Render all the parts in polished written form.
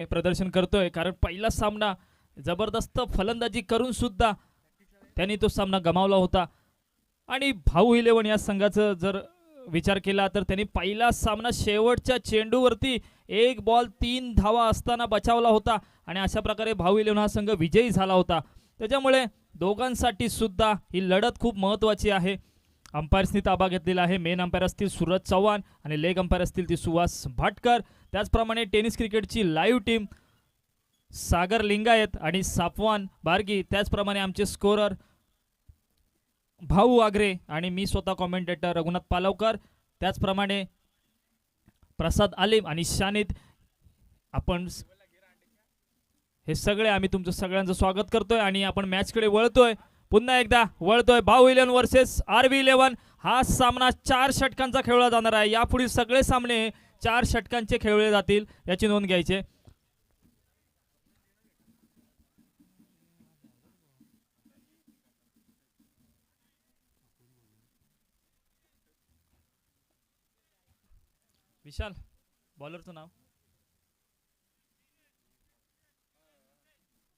प्रदर्शन करतोय, कारण पहिला सामना जबरदस्त फलंदाजी करून सुद्धा त्यांनी तो सामना गमावला होता. आणि भाऊ इलेव्हन या संघाचं जर विचार केला तर त्यांनी पहिला सामना शेवटच्या चेंडूवरती 1 बॉल 3 धावा असताना बचावला होता आणि अशा प्रकारे भाऊ इलेव्हन हा संघ विजयी झाला होता. त्याच्यामुळे दोघांसाठी सुद्धा ही लढत खूप महत्त्वाची आहे. अंपायर्सनी ताबा घेतलेला आहे. मेन अंपायर असतील सूरज चव्हाण आणि लेग अंपायर असतील ती सुहास भाटकर. त्याचप्रमाणे टेनिस क्रिकेटची लाईव्ह टीम सागर लिंगायत आणि साफवान बारगी. त्याचप्रमाणे आमचे स्कोरर भाऊ आगरे आणि मी स्वतः कॉमेंटेटर रघुनाथ पालवकर. त्याचप्रमाणे प्रसाद आलिम आणि शानित. आपण हे सगळे आम्ही तुमचं सगळ्यांचं स्वागत करतोय आणि आपण मॅचकडे वळतोय. पुन्हा एकदा वळतोय. भाऊ इलेव्हन वर्सेस आरबी इलेव्हन. हा सामना 4 षटकांचा खेळला जाणार आहे. यापुढील सगळे सामने 4 षटकांचे खेळले जातील, याची नोंद घ्यायची. विशाल, बॉलरचं नाव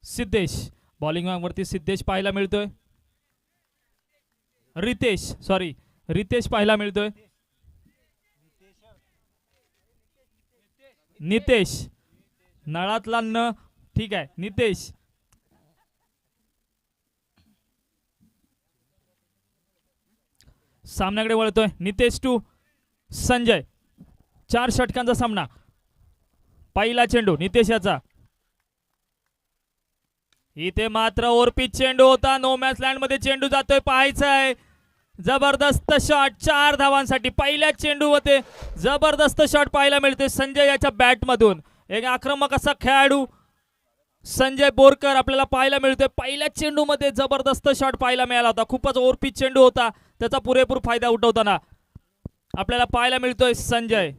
सिद्धेश. बॉलिंग वरती सिद्धेश पाहायला मिळतोय. रितेश पाहायला मिळतोय. नितेश, नळातला न, ठीक आहे, नितेश. सामन्याकडे वळतोय. नितेश टू संजय. 4 षटकांचा सामना. पहिला चेंडू नितेश याचा. इथे मात्र ओरपीच चेंडू होता. नो मॅच लँड मध्ये चेंडू जातोय, पाहायचं आहे. जबरदस्त शॉट 4 धावांसाठी. पहिल्या चेंडू होते जबरदस्त शॉट पाहायला मिळते संजय याच्या बॅट मधून. एक आक्रमक असा खेळाडू संजय बोरकर आपल्याला पाहायला मिळतोय. पहिल्या चेंडू मध्ये जबरदस्त शॉट पाहायला मिळाला होता. खूपच ओरपीच चेंडू होता, त्याचा पुरेपूर फायदा उठवताना आपल्याला पाहायला मिळतोय संजय.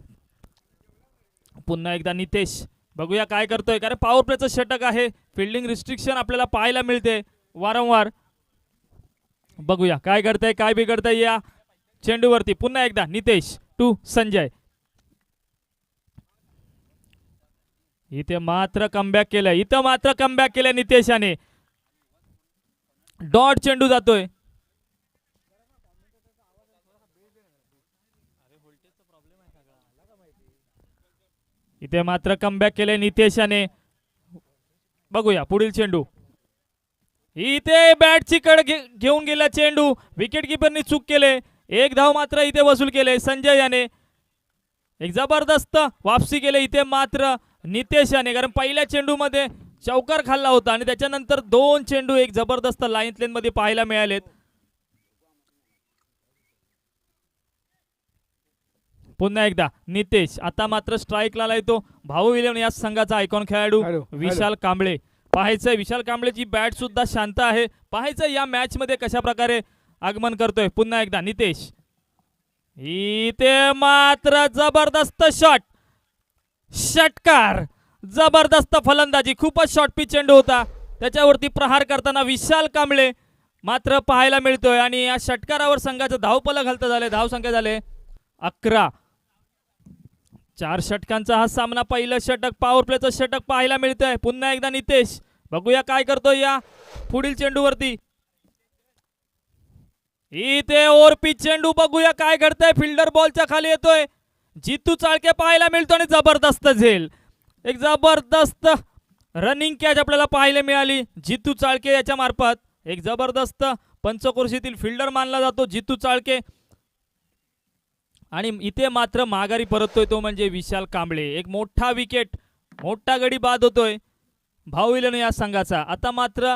पुन्हा एकदा नितेश. बघूया काय करतोय, कारण पॉवर प्लेचं षटक आहे. फिल्डिंग रिस्ट्रिक्शन आपल्याला पाहायला मिळते वारंवार. बघूया काय करतंय, काय बिघडतंय या चेंडूवरती. पुन्हा एकदा नितेश टू संजय. इथे मात्र कमबॅक केलंय. नितेशाने. डॉट चेंडू जातोय. इथे मात्र कमबॅक केले नितेशाने. बघूया पुढील चेंडू. इथे बॅटची कड घेऊन गेला चेंडू. विकेट किपरनी चूक केले. 1 धाव मात्र इथे वसूल केले संजय याने. एक जबरदस्त वापसी केले इथे मात्र नितेश याने, कारण पहिल्या चेंडू मध्ये चौकार खाल्ला होता आणि त्याच्यानंतर 2 चेंडू एक जबरदस्त लाईन लेन मध्ये पाहायला मिळालेत. पुन्हा एकदा नितेश. आता मात्र स्ट्राईकला येतो भाऊ इलेव्हन या संघाचा आयकॉन खेळाडू विशाल कांबळे. पाहायचंय विशाल कांबळेची बॅट सुद्धा शांत आहे. पाहायचं या मॅच मध्ये कशा प्रकारे आगमन करतोय. पुन्हा एकदा नितेश. इथे मात्र जबरदस्त शॉट, षटकार, जबरदस्त फलंदाजी. खूपच शॉर्ट पिच चेंडू होता, त्याच्यावरती प्रहार करताना विशाल कांबळे मात्र पाहायला मिळतोय. आणि या षटकारावर संघाचं धावपल घालतं झाले. धावसंख्या झाले 11. 4 षटकांचा हा सामना. पहिलं षटक पॉवर प्लेचं षटक पाहायला मिळतंय. पुन्हा एकदा नितेश. बघूया काय करतोय या पुढील चेंडूवरती. इथे ओरपी चेंडू. बघूया काय घडतंय. फिल्डर बॉलच्या खाली येतोय. जितू चाळके पाहायला मिळतो आणि जबरदस्त झेल. एक जबरदस्त रनिंग कॅच आपल्याला पाहायला मिळाली जितू चाळके याच्या मार्फत. एक जबरदस्त पंचक्रोशीतील फिल्डर मानला जातो जितू चाळके. आणि इथे मात्र माघारी परततोय तो म्हणजे विशाल कांबळे. एक मोठा विकेट, मोठा गडी बाद होतोय भाऊ इलेव्हन या संघाचा. आता मात्र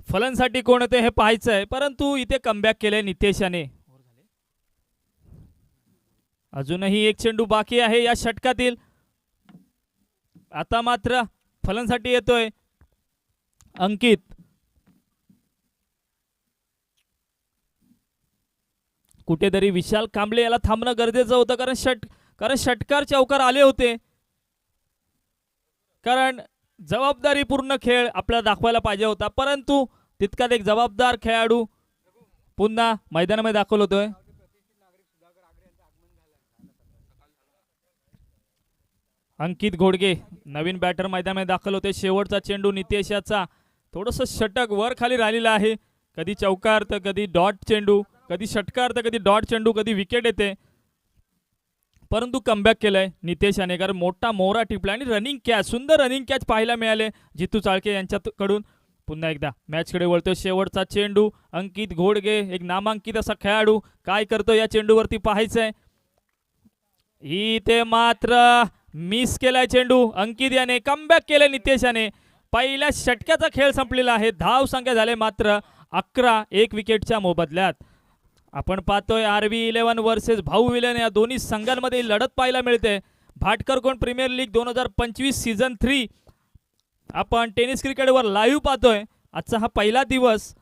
फलंसाठी कोण होते हे पाहायचं आहे, परंतु इथे कमबॅक केलंय नितेश याने. अजूनही एक चेंडू बाकी आहे या षटकातील. आता मात्र फलंसाठी येतोय अंकित. कुठेतरी विशाल कांबळे याला थांबणं गरजेचं होतं, कारण षटकार चौकार आले होते. कारण जबाबदारीपूर्ण खेळ आपल्याला दाखवायला पाहिजे होता, परंतु तितकाच एक जबाबदार खेळाडू पुन्हा मैदानामध्ये दाखवला होतोय. अंकित घोडगे नवीन बॅटर मैदानामध्ये दाखल होते. शेवटचा चेंडू नितेश याचा. थोडंसं षटक वर खाली राहिलेलं आहे. कधी चौकार तर कधी डॉट चेंडू, कधी षटकार तर कधी डॉट चेंडू, कधी विकेट येते. परंतु कमबॅक केलंय नितेश याने, कारण मोठा मोहरा टिपला आणि रनिंग कॅच, सुंदर रनिंग कॅच पाहायला मिळाले जितू चाळके यांच्याकडून. पुन्हा एकदा मॅचकडे वळतोय. शेवटचा चेंडू अंकित घोडगे, एक नामांकित असा खेळाडू, काय करतो या चेंडूवरती पाहायचंय. इथे मात्र मिस केलाय चेंडू. अंकित याने कमबॅक केलंय नितेश याने. पहिल्या षटक्याचा खेळ संपलेला आहे. धाव संख्या झाले मात्र 11 एक विकेटच्या मोबदल्यात. आपण पाहतोय RV11 वर्सेस भाऊ विलन या दोन्ही संघांमध्ये लढत पाहायला मिळते. भाटकर कोण प्रीमियर लीग 2025 सीझन 3 आपण टेनिस क्रिकेटवर लाईव्ह पाहतोय. आजचा हा पहिला दिवस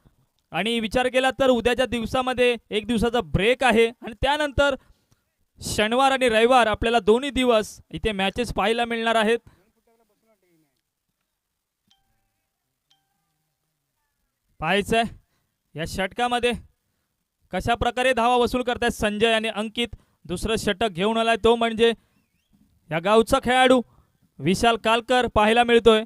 आणि विचार केला तर उद्याच्या दिवसामध्ये एक दिवसाचा ब्रेक आहे आणि त्यानंतर शनिवार आणि रविवार आपल्याला दोन्ही दिवस इथे मॅचेस पाहायला मिळणार आहेत. पाहायचंय या षटकामध्ये कशा प्रकारे धावा वसूल करतायत संजय आणि अंकित. दुसरं षटक घेऊन आलाय तो म्हणजे या गावचा खेळाडू विशाल कालकर पाहायला मिळतोय.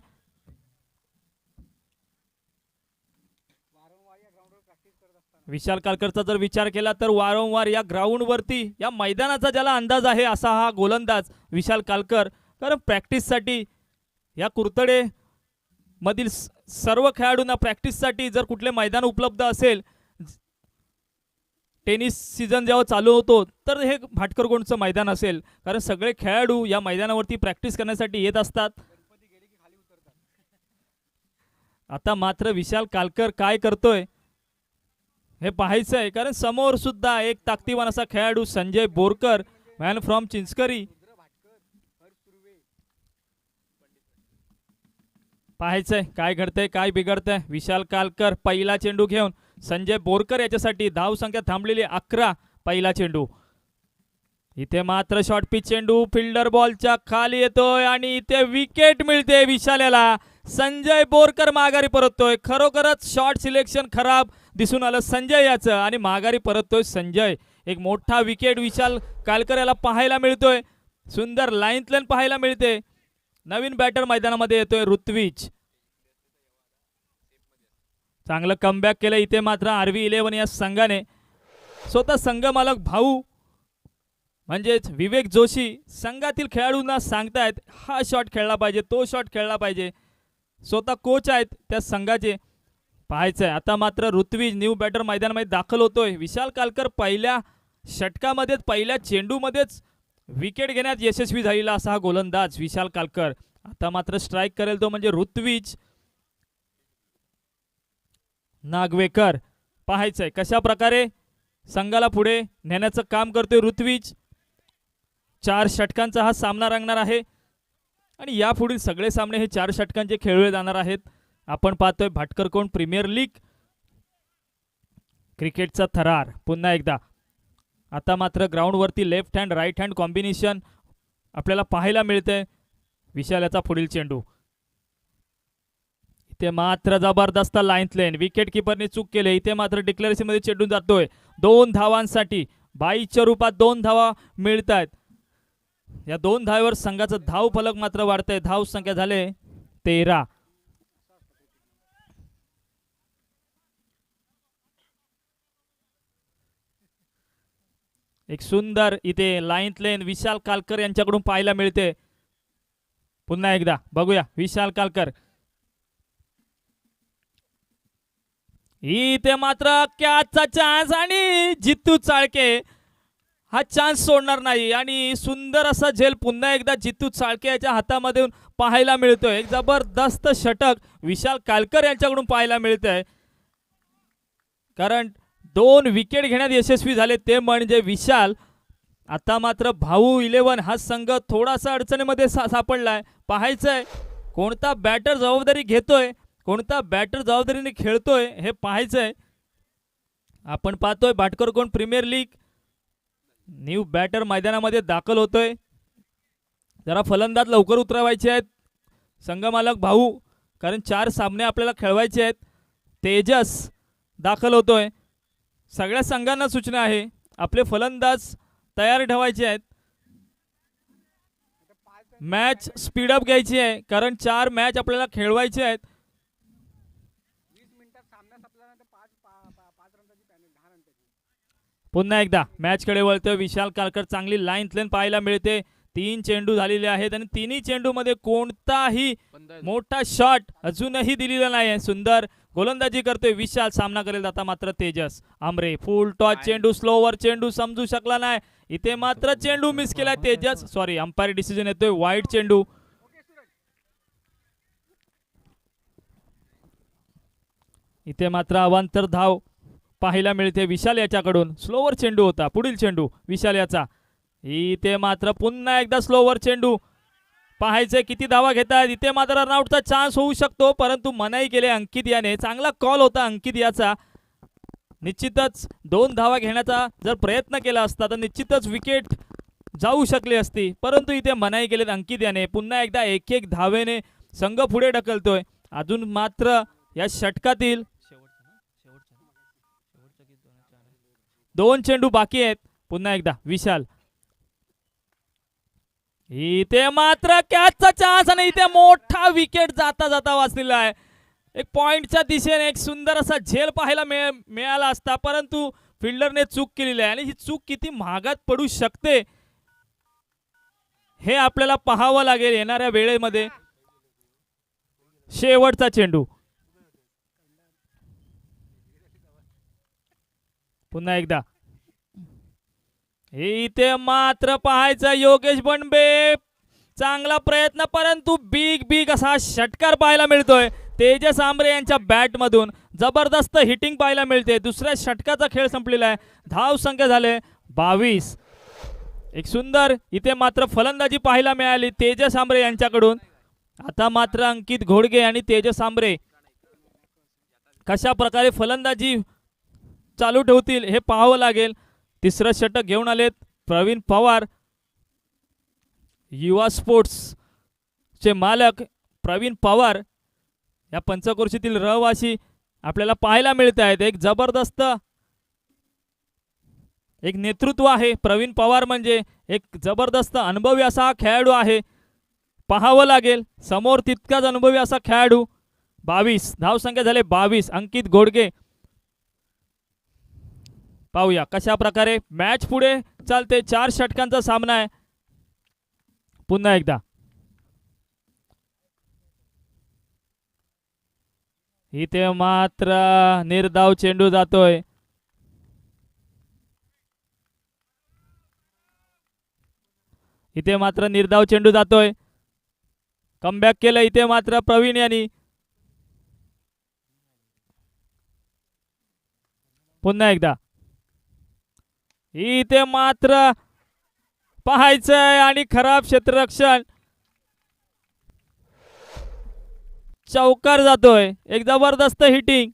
विशाल कालकरचा जर विचार केला तर वारंवार या ग्राउंडवरती, या मैदानाचा ज्याला अंदाज आहे असा हा गोलंदाज विशाल कालकर. कारण प्रॅक्टिससाठी या कुरतडे मधील सर्व खेळाडूंना प्रॅक्टिससाठी जर कुठले मैदान उपलब्ध असेल, टेनिस सीझन जेव्हा चालू होतो तर हे भाटकरगोंडचं मैदान असेल, कारण सगळे खेळाडू या मैदानावरती प्रॅक्टिस करण्यासाठी येत असतात. आता मात्र विशाल कालकर काय करतोय हे पाहायचं आहे, कारण समोर सुद्धा एक ताकदीवान असा खेळाडू संजय बोरकर, मॅन फ्रॉम चिंचकरी. पाहायचंय काय घडतंय काय बिघडतंय. विशाल कालकर पहिला चेंडू घेऊन संजय बोरकर याच्यासाठी. धाव संख्या थांबलेली 11. पहिला चेंडू. इथे मात्र शॉर्ट पिच चेंडू फिल्डर बॉलच्या खाली येतोय आणि इथे विकेट मिळते विशाल्याला. संजय बोरकर माघारी परततोय. खरोखरच शॉर्ट सिलेक्शन खराब दिसून आलं संजय याचं आणि माघारी परततोय संजय. एक मोठा विकेट विशाल कालकर याला पाहायला मिळतोय. सुंदर लाईन पाहायला मिळते. नवीन बॅटर मैदानामध्ये येतोय ऋत्विज. चांगलं कमबॅक केलं इथे मात्र RV11 या संघाने. स्वतः संघ मालक भाऊ म्हणजेच विवेक जोशी संघातील खेळाडूंना सांगतायत हा शॉट खेळला पाहिजे, तो शॉट खेळला पाहिजे. स्वतः कोच आहेत त्या संघाचे. पाहायचंय आता मात्र ऋत्विज न्यू बॅटर मैदानामध्ये दाखल होतोय. विशाल कालकर पहिल्या षटकामध्येच, पहिल्या चेंडूमध्येच विकेट घेण्यात यशस्वी झालेला असा हा गोलंदाज विशाल कालकर. आता मात्र स्ट्राईक करेल तो म्हणजे ऋत्विज नागवेकर. पाहायचंय कशा प्रकारे संघाला पुढे नेण्याचं काम करतोय ऋत्विज. 4 षटकांचा हा सामना रंगणार आहे आणि यापुढील सगळे सामने हे 4 षटकांचे खेळले जाणार आहेत. आपण पाहतोय भाटकरकोंड प्रीमियर लीग क्रिकेटचा थरार पुन्हा एकदा. आता मात्र ग्राउंडवरती left hand right hand combination आपल्याला पाहायला मिळते. विशाल याचा पुढील चेंडू. इथे मात्र जबरदस्त लाईन विकेट किपरने चूक केले. इथे मात्र डिक्लेरेशन मध्ये चेंडू जातोय 2 धावांसाठी. 22च्या रूपात 2 धावा मिळत आहेत. या 2 धावेवर संघाचं धाव फलक मात्र वाढतंय. धाव संख्या झाले 13. एक सुंदर इथे लाईन विशाल कालकर यांच्याकडून पाहायला मिळते. पुन्हा एकदा बघूया विशाल कालकर. इथे मात्र कॅचचा चान्स आणि जितू चाळके हा चान्स सोडणार नाही आणि सुंदर असा झेल पुन्हा एकदा जितू चाळके याच्या हातामध्ये पाहायला मिळतोय. एक जबरदस्त षटक विशाल कालकर यांच्याकडून पाहायला मिळतंय, कारण 2 विकेट घेण्यात यशस्वी झाले ते म्हणजे विशाल. आता मात्र भाऊ 11 हा संघ थोडासा अडचणीमध्ये सापडलाय. पाहायचंय कोणता बॅटर जबाबदारी घेतोय, कोणता बॅटर जबाबदारीने खेळतोय हे पाहायचंय. आपण पाहतोय भाटकरकोंड प्रीमियर लीग न्यू बॅटर मैदानामध्ये दाखल होतोय. जरा फलंदाज लवकर उतरवायचे आहेत संघमालक भाऊ, कारण 4 सामने आपल्याला खेळवायचे आहेत. तेजस दाखल होतोय. सगळ्या संघांना सूचना आहे आपले फलंदाज तयार ठेवायचे आहेत. मॅच स्पीडअप घ्यायची आहे कारण 4 मॅच आपल्याला खेळवायचे आहेत. पुन्हा एकदा मॅच कडे वळतोय विशाल कालकर. चांगली लाईन लेन पाहायला मिळते. 3 चेंडू झालेले आहेत आणि तिन्ही चेंडू मध्ये कोणताही मोठा शॉट अजूनही दिलेला नाही. सुंदर गोलंदाजी करतोय विशाल. सामना करेल आता मात्र तेजस आमरे. फुल टॉस चेंडू, स्लोवर चेंडू समजू शकला नाही. इथे मात्र चेंडू मिस केला तेजस. सॉरी, अंपायर डिसिजन येतोय वाईड चेंडू. इथे मात्र अवांतर धाव पाहायला मिळते विशाल याच्याकडून. स्लोवर चेंडू होता. पुढील चेंडू विशाल याचा. इथे मात्र पुन्हा एकदा स्लोवर चेंडू. पाहायचे किती धावा घेतात. इथे मात्र रनआउटचा चान्स होऊ शकतो परंतु मनाई केले अंकित याने. चांगला कॉल होता अंकित याचा. निश्चितच 2 धावा घेण्याचा जर प्रयत्न केला असता तर निश्चितच विकेट जाऊ शकली असती परंतु इथे मनाई केलेत अंकित याने. पुन्हा एकदा 1-1 धावेने संघ पुढे ढकलतोय. अजून मात्र या षटकातील 2 चेंडू बाकी आहेत. पुन्हा एकदा विशाल. इथे मात्र कॅचचा चान्स आणि इथे मोठा विकेट जाता जाता वाचलेला आहे. एक पॉइंटच्या दिशेने एक सुंदर असा झेल पाहायला मिळाला असता परंतु फिल्डरने चूक केलेली आहे आणि ही चूक किती महागात पडू शकते हे आपल्याला पाहावं लागेल येणाऱ्या वेळेमध्ये. शेवटचा चेंडू. पुन्हा एकदा इथे मात्र पाहायचं योगेश बनबे. चांगला प्रयत्न परंतु बिग असा षटकार पाहायला मिळतोय तेजस आमरे यांच्या बॅट मधून. जबरदस्त हिटिंग पाहायला मिळते. दुसऱ्या षटकाचा खेळ संपलेला आहे. धाव संख्या झाले 22. एक सुंदर इथे मात्र फलंदाजी पाहायला मिळाली तेजस आमरे यांच्याकडून. आता मात्र अंकित घोडगे आणि तेजस आमरे कशा प्रकारे फलंदाजी चालू ठेवतील हे पाहावं लागेल. तिसरं षटक घेऊन आलेत प्रवीण पवार. युवा स्पोर्ट्स चे मालक प्रवीण पवार या पंचक्रोशीतील रहिवासी आपल्याला पाहायला मिळत आहेत. एक जबरदस्त एक नेतृत्व आहे प्रवीण पवार. म्हणजे एक जबरदस्त अनुभवी असा खेळाडू आहे. पाहावं लागेल समोर तितकाच अनुभवी असा खेळाडू. 22 धावसंख्या झाले 22. अंकित घोडगे. पाहूया कशा प्रकारे मॅच पुढे चालते. 4 षटकांचा सामना आहे. पुन्हा एकदा इथे मात्र निर्धाव चेंडू जातोय. इथे मात्र निर्धाव चेंडू जातोय. कमबॅक केलं इथे मात्र प्रवीण यांनी. पुन्हा एकदा इथे मात्र पाहायचंय आणि खराब क्षेत्ररक्षण. चौकार जातोय. एक जबरदस्त हिटिंग.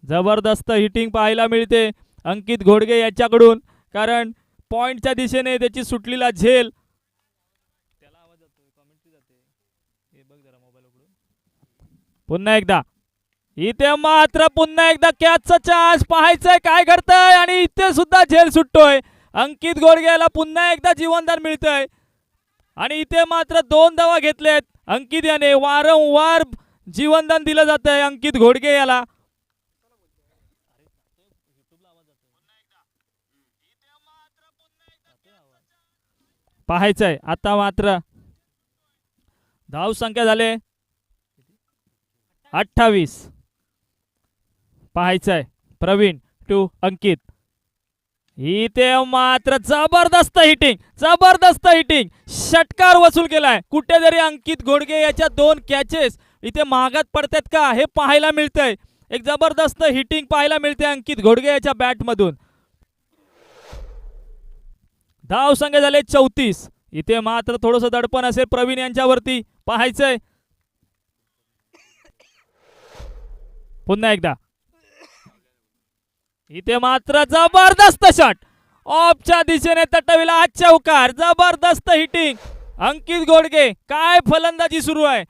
जबरदस्त हिटिंग पाहायला मिळते अंकित घोडगे याच्याकडून कारण पॉइंटच्या दिशेने त्याची सुटलेला झेल. पुन्हा एकदा इथे मात्र पुन्हा एकदा कॅचचा चान्स. पाहायचंय काय घडतंय आणि इथे सुद्धा झेल सुटतोय. अंकित घोडगेला पुन्हा एकदा जीवनदान मिळतंय आणि इथे मात्र 2 धावा घेतलेत अंकित याने. वारंवार जीवनदान दिलं जातंय अंकित घोडगे याला. पाहायचंय आता मात्र धाव संख्या झाले 28. पाहायचंय प्रवीण टू अंकित. इथे मात्र जबरदस्त हिटिंग षटकार वसूल केलाय. कुठेतरी अंकित घोडगे याच्या 2 कॅचेस इथे महागात पडतात का हे पाहायला मिळतंय. एक जबरदस्त हिटिंग पाहायला मिळते अंकित घोडगे याच्या बॅट मधून. धाव संख्या झाले 34. इथे मात्र थोडंसं दडपण असेल प्रवीण यांच्यावरती. पाहायचंय पुन्हा एकदा इथे मात्र जबरदस्त शॉट ऑफच्या दिशेने तटविला आज चौकार. जबरदस्त हिटिंग अंकित घोडगे. काय फलंदाजी सुरू आहे.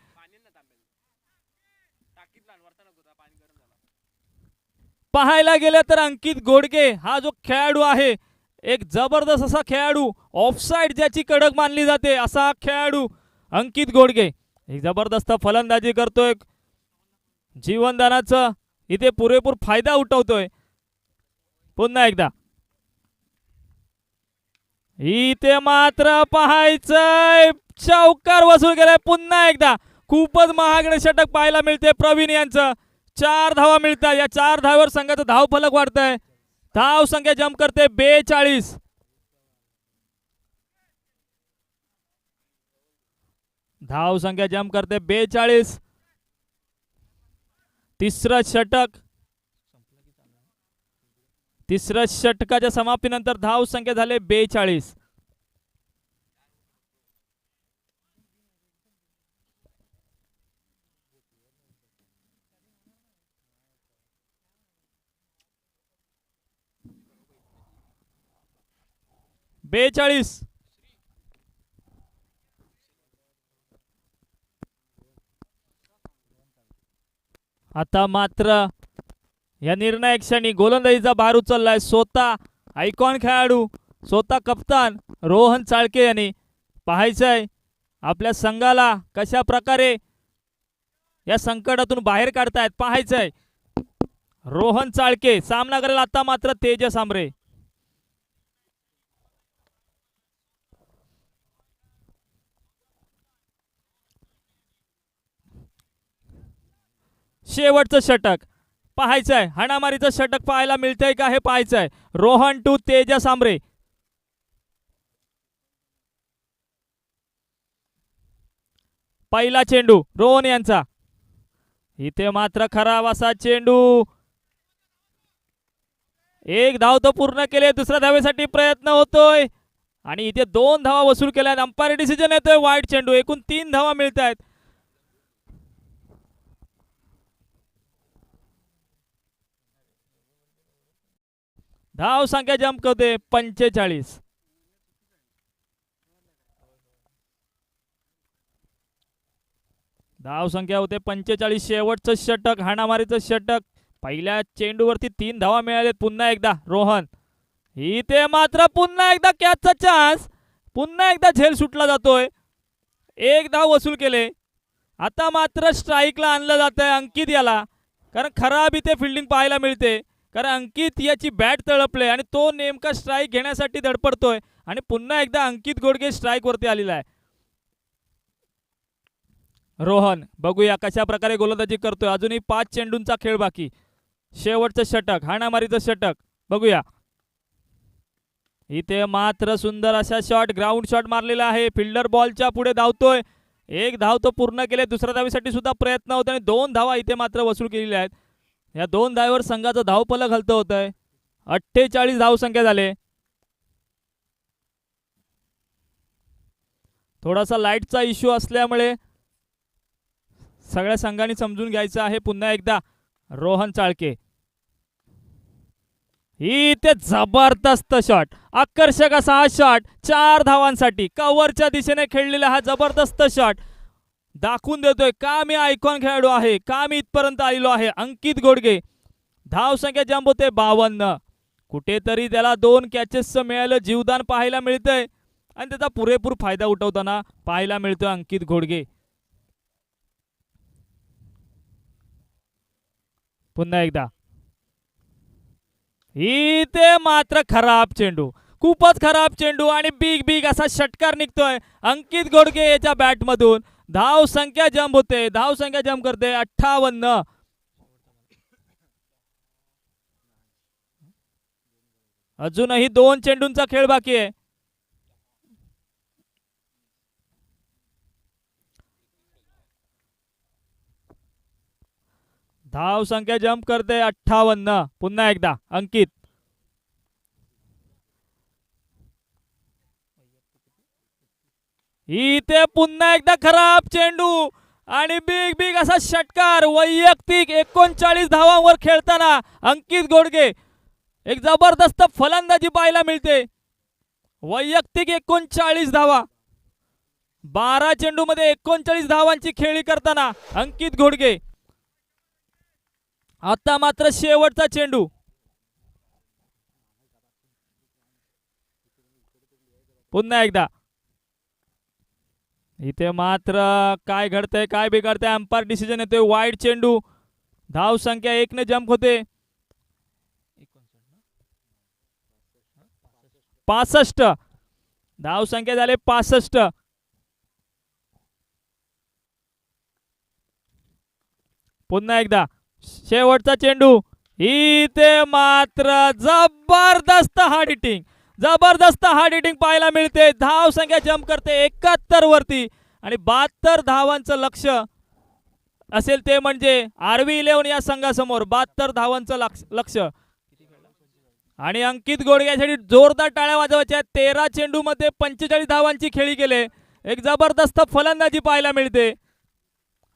पाहायला गेलं तर अंकित घोडके हा जो खेळाडू आहे, एक जबरदस्त असा खेळाडू, ऑफसाईड ज्याची कडक मानली जाते असा खेळाडू अंकित घोडके एक जबरदस्त फलंदाजी करतोय, जीवनदानाचा इथे पुरेपूर फायदा उठवतोय. पुन्हा एकदा इथे मात्र पाहायचंय, चौकार वसूल केलाय. पुन्हा एकदा खूपच महागडे षटक पाहायला मिळते प्रवीण यांचं. 4 धावा मिळतात. या 4 धावावर संघाचं धाव फलक वाढतंय. धाव संख्या जम्प करते 42. धाव संख्या जम्प करते 42. तिसरं षटकाच्या समाप्तीनंतर धाव संख्या झाले 42. आता मात्र या निर्णायक क्षणी गोलंदाजीचा भार उचललाय स्वतः आयकॉन खेळाडू, स्वतः कप्तान रोहन चाळके यांनी. पाहायचंय आपल्या संघाला कशा प्रकारे या संकटातून बाहेर काढतायत. पाहायचंय रोहन चाळके सामना करेल. आता मात्र तेजस आमरे. शेवटचं षटक पाहायचंय, हाणामारीचं षटक पाहायला मिळतंय का हे पाहायचंय. रोहन टू तेजस आमरे. पहिला चेंडू रोहन यांचा. इथे मात्र खराब असा चेंडू. एक धाव तो पूर्ण केले. दुसऱ्या धावेसाठी प्रयत्न होतोय आणि इथे 2 धावा वसूल केल्यात. अंपायर डिसिजन येतोय वाईट चेंडू. एकूण 3 धावा मिळत आहेत. धाव संख्या जम्प करते 45. धाव संख्या होते 45. शेवटचं षटक, हाणामारीचं षटक. पहिल्या चेंडूवरती 3 धावा मिळालेत. पुन्हा एकदा रोहन. इथे मात्र पुन्हा एकदा कॅचचा चान्स. पुन्हा एकदा झेल सुटला जातोय. 1 धाव वसूल केले. आता मात्र स्ट्राईकला आणलं जात आहे अंकित याला, कारण खराब इथे फिल्डिंग पाहायला मिळते. कारण अंकित याची बॅट तळपले आणि तो नेमका स्ट्राईक घेण्यासाठी धडपडतोय आणि पुन्हा एकदा अंकित घोडके स्ट्राईक वरती आलेला आहे. रोहन बघूया कशा प्रकारे गोलंदाजी करतोय. अजूनही 5 चेंडूंचा खेळ बाकी. शेवटचं षटक, हाणामारीचं षटक बघूया. इथे मात्र सुंदर अशा शॉट, ग्राउंड शॉट मारलेला आहे. फिल्डर बॉलच्या पुढे धावतोय. 1 धाव तो पूर्ण केले. दुसऱ्या धावेसाठी सुद्धा प्रयत्न होत आणि 2 धावा इथे मात्र वसूल केलेल्या आहेत. या 2 धावेवर संघाचं धावफलक हलतं होत आहे. 48 धाव संख्या झाले. थोडासा लाईटचा इश्यू असल्यामुळे सगळ्या संघांनी समजून घ्यायचं आहे. पुन्हा एकदा रोहन चाळके. इथे जबरदस्त शॉट, आकर्षक असा हा शॉट 4 धावांसाठी. कव्हरच्या दिशेने खेळलेला हा जबरदस्त शॉट दाखवून देतोय का मी आयकॉन खेळाडू आहे, का मी इथपर्यंत आलेलो आहे. अंकित घोडके. धाव संख्या जंप होते 52. कुठेतरी त्याला 2 कॅचेसचं मिळालं जीवदान पाहायला मिळतंय आणि त्याचा पुरेपूर फायदा उठवताना पाहायला मिळतोय अंकित घोडके. पुन्हा एकदा इथे मात्र खराब चेंडू, खूपच खराब चेंडू आणि बिग असा षटकार निघतोय अंकित घोडके याच्या बॅट मधून. धाव संख्या जंप होते, धाव संख्या जंप करते 58. अजूनही 2 चेंडूंचा खेळ बाकी आहे. धाव संख्या जंप करते 58. पुन्हा एकदा अंकित. इथे पुन्हा एकदा खराब चेंडू आणि बिग असा षटकार. वैयक्तिक 39 धावांवर खेळताना अंकित घोडके एक जबरदस्त फलंदाजी पाहायला मिळते. वैयक्तिक 39 धावा, 12 चेंडू मध्ये 39 धावांची खेळी करताना अंकित घोडके. आता मात्र शेवटचा चेंडू. पुन्हा एकदा इथे मात्र काय घडतंय काय बिघडतंय. अंपायर डिसिजन येतोय. वाईड चेंडू. धाव संख्या 1 जंप होते. 65 धाव संख्या झाले 65. पुन्हा एकदा शेवटचा चेंडू. इथे मात्र जबरदस्त हार्ड हिटिंग. जबरदस्त हार्ड हिटिंग पाहायला मिळते. धाव संख्या जंप करते 71 वरती आणि 72 धावांचं लक्ष असेल ते म्हणजे RV11 या संघासमोर 72 धावांचं लक्ष. आणि अंकित गोडग्यासाठी जोरदार टाळ्या वाजवायच्या. 13 चेंडू मध्ये 45 धावांची खेळी केले. एक जबरदस्त फलंदाजी पाहायला मिळते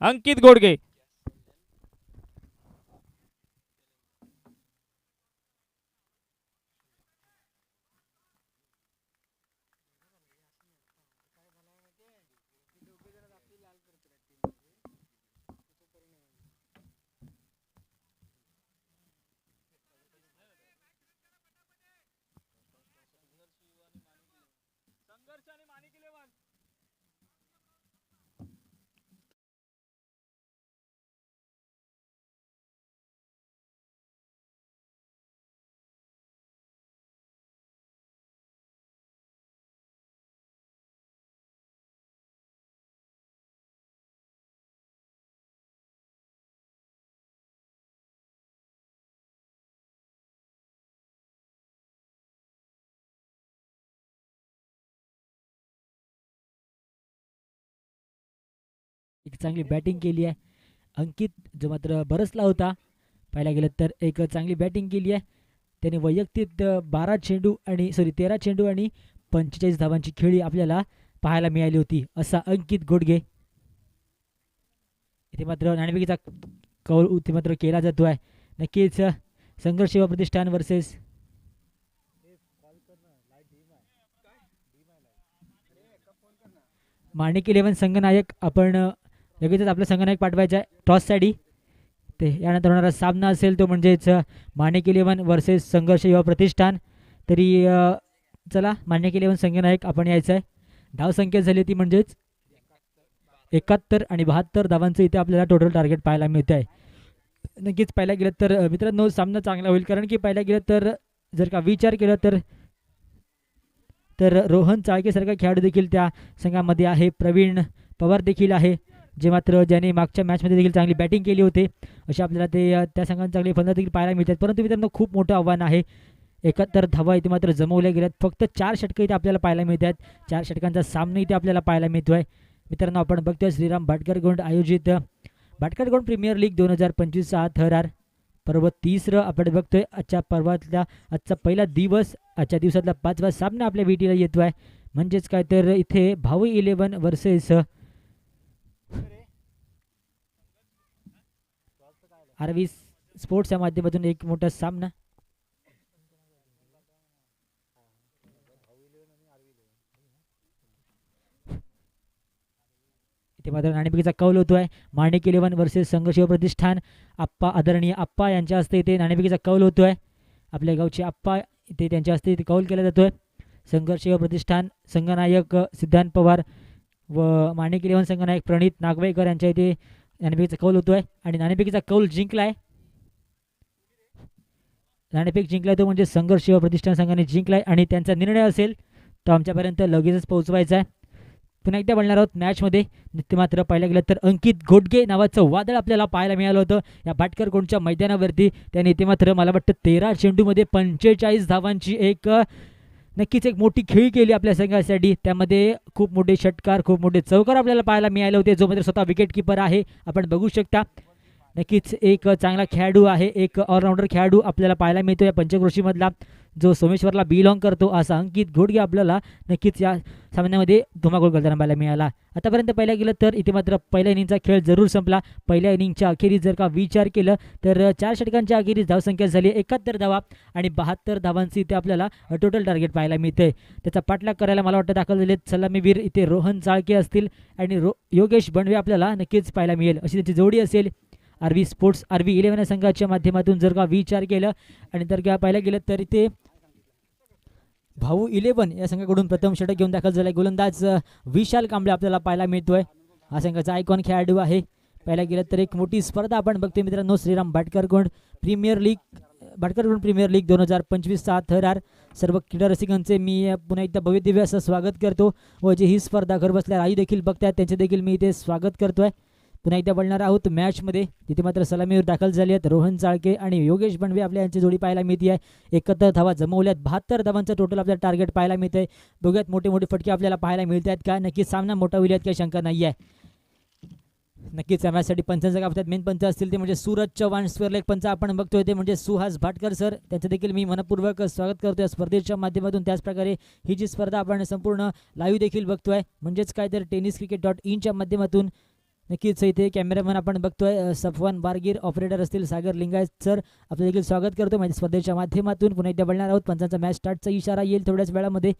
अंकित गोडगे. एक चांगली बॅटिंग केली आहे अंकित, जो मात्र बरसला होता. पाहायला गेलं तर एक चांगली बॅटिंग केली आहे त्याने. वैयक्तिक 13 चेंडू आणि 45 धावांची खेळी आपल्याला पाहायला मिळाली होती असा अंकित गोडगे. इथे मात्र नाणेफेकीचा कौल इथे मात्र केला जातो आहे. नक्कीच संघर्ष सेवा प्रतिष्ठान वर्सेस माणिक 11 संघनायक. आपण लगेचच आपला संघनायक पाठवायचा आहे टॉससाठी. ते यानंतर होणारा सामना असेल तो म्हणजेच माणिक 11 वर्सेस संघर्ष युवा प्रतिष्ठान. तरी चला माणिक 11 संघनायक आपण यायचं आहे. धावसंख्या झाली ती म्हणजेच 71 आणि 72 धावांचं इथे आपल्याला टोटल टार्गेट पाहायला मिळतं आहे. नक्कीच पाहायला गेलं तर मित्रांनो सामना चांगला होईल. कारण की पाहायला गेलं तर जर का विचार केला तर रोहन चाळकेसारखा खेळाडू देखील त्या संघामध्ये आहे. प्रवीण पवार देखील आहे जे मात्र ज्याने मागच्या मॅचमध्ये देखील चांगली बॅटिंग केली होते. असे आपल्याला ते त्या संघात चांगले फलंदाज देखील पाहायला मिळतात. परंतु मित्रांनो खूप मोठं आव्हान आहे. 71 धावा इथे मात्र जमवल्या गेल्यात. फक्त 4 षटकं इथे आपल्याला पाहायला मिळतात. 4 षटकांचा सामना इथे आपल्याला पाहायला मिळतोय. मित्रांनो आपण बघतोय श्रीराम भाटकर गोंड आयोजित भाटकर गोंड प्रीमियर लीग 2025 हा थरार पर्व 30 आपण बघतोय. आजच्या पर्वातला आजचा पहिला दिवस, आजच्या दिवसातला 5वा सामना आपल्या भेटीला येतो आहे. म्हणजेच काय तर इथे भाऊ 11 वर्सेस RV स्पोर्ट्सच्या माध्यमातून एक मोठा सामना. इथे मात्र नाणेफेकीचा कौल होतोय. माणिक 11 वर्सेस संघर्ष युवा प्रतिष्ठान. आप्पा आदरणीय आप्पा यांच्या हस्ते इथे नाणेफेकीचा कौल होतोय. आपल्या गावचे आप्पा इथे त्यांच्या हस्ते इथे कौल केला जातोय. संघर्ष युवा प्रतिष्ठान संघनायक सिद्धांत पवार व माणिक 11 संघनायक प्रणित नागवेकर यांच्या इथे नाणेफेकीचा कौल होतोय. आणि नाणेफेकीचा कौल जिंकलाय. नाणेफेक जिंकलाय तो म्हणजे संघर्ष युवा प्रतिष्ठान संघाने जिंकलाय. आणि त्यांचा निर्णय असेल तो आमच्यापर्यंत लगेचच पोहोचवायचा आहे. पुन्हा एकदा बोलणार आहोत मॅचमध्ये. ते मात्र पाहायला गेलं तर अंकित गोडगे नावाचं वादळ आपल्याला पाहायला मिळालं होतं या भाटकर गोंडच्या मैदानावरती. त्याने ते मात्र मला वाटतं 13 चेंडूमध्ये 45 धावांची एक नक्कीच एक मोठी खेळी केली आपल्या संघासाठी. त्यामध्ये खूप मोठे षटकार, खूप मोठे चौकार आपल्याला पाहायला मिळाले होते. जो मात्र स्वतः विकेट किपर आहे आपण बघू शकता. नक्कीच एक चांगला खेळाडू आहे, एक ऑलराऊंडर खेळाडू आपल्याला पाहायला मिळतो या पंचक्रोशीमधला, जो सोमेश्वरला बिलॉंग करतो असा अंकित घोडगे आपल्याला नक्कीच या सामन्यामध्ये धुमाकूळ करताना पाहायला मिळाला. आतापर्यंत पाहायला गेलं तर इथे मात्र पहिल्या इनिंगचा खेळ जरूर संपला. पहिल्या इनिंगच्या अखेरीस जर का विचार केलं तर 4 षटकांच्या अखेरीस धावसंख्या झाली 71 धावा आणि 72 धावांची इथे आपल्याला टोटल टार्गेट पाहायला मिळतंय. त्याचा पाठलाग करायला मला वाटतं दाखल झाले सलामीवीर इथे रोहन चाळके असतील आणि योगेश बंडवे आपल्याला नक्कीच पाहायला मिळेल अशी त्याची जोडी असेल. आरबी स्पोर्ट्स आरबी 11 या संघाच्या माध्यमातून जर का विचार केलं आणि जर का पाहायला गेलं तर इथे भाऊ 11 या संघाकडून प्रथम षटक घेऊन दाखल झालाय गोलंदाज विशाल कांबळे आपल्याला पाहायला मिळतोय. हा संघाचा आयकॉन खेळाडू आहे. पाहायला गेलं तर एक मोठी स्पर्धा आपण बघतोय मित्रांनो, श्रीराम भाटकरगुंड प्रीमियर लीग 2025चा थरार. सर्व क्रीडा रसिकांचे मी पुन्हा एकदा भव्य दिव्य असं स्वागत करतो व जे ही स्पर्धा घर बसल्या आई देखील बघतायत त्यांचे देखील मी इथे स्वागत करतोय. पुन्हा एकदा बोलणार आहोत मॅचमध्ये तिथे मात्र सलामीवर दाखल झाली आहेत रोहन चाळके आणि योगेश बंडवे आपल्या यांची जोडी पाहायला मिळते आहे. 71 धावा जमवल्यात, 72 धावांचं टोटल आपल्याला टार्गेट पाहायला मिळतंय. दोघ्यात मोठे मोठे फटके आपल्याला पाहायला मिळत आहेत का, नक्कीच सामना मोठा होईल यात काही शंका नाही आहे. नक्कीच मॅचसाठी पंचांचं गावात मेन पंच असतील ते म्हणजे सूरज चव्हाण, स्क्वेअर पंच आपण बघतोय ते म्हणजे सुहास भाटकर सर, त्यांचं देखील मी मनपूर्वक स्वागत करतोय स्पर्धेच्या माध्यमातून. त्याचप्रकारे ही जी स्पर्धा आपण संपूर्ण लाईव्ह देखील बघतोय म्हणजेच काय तर tenniscricket.in च्या माध्यमातून. नक्कीच इथे कॅमेरामॅन आपण बघतोय सफवान बारगीर, ऑपरेटर असतील सागर लिंगायत सर, आपलं देखील स्वागत करतो माझ्या स्पर्धेच्या माध्यमातून. पुन्हा एकदा बोलणार आहोत पंचांचा मॅच स्टार्टचा इशारा येईल थोड्याच वेळामध्ये.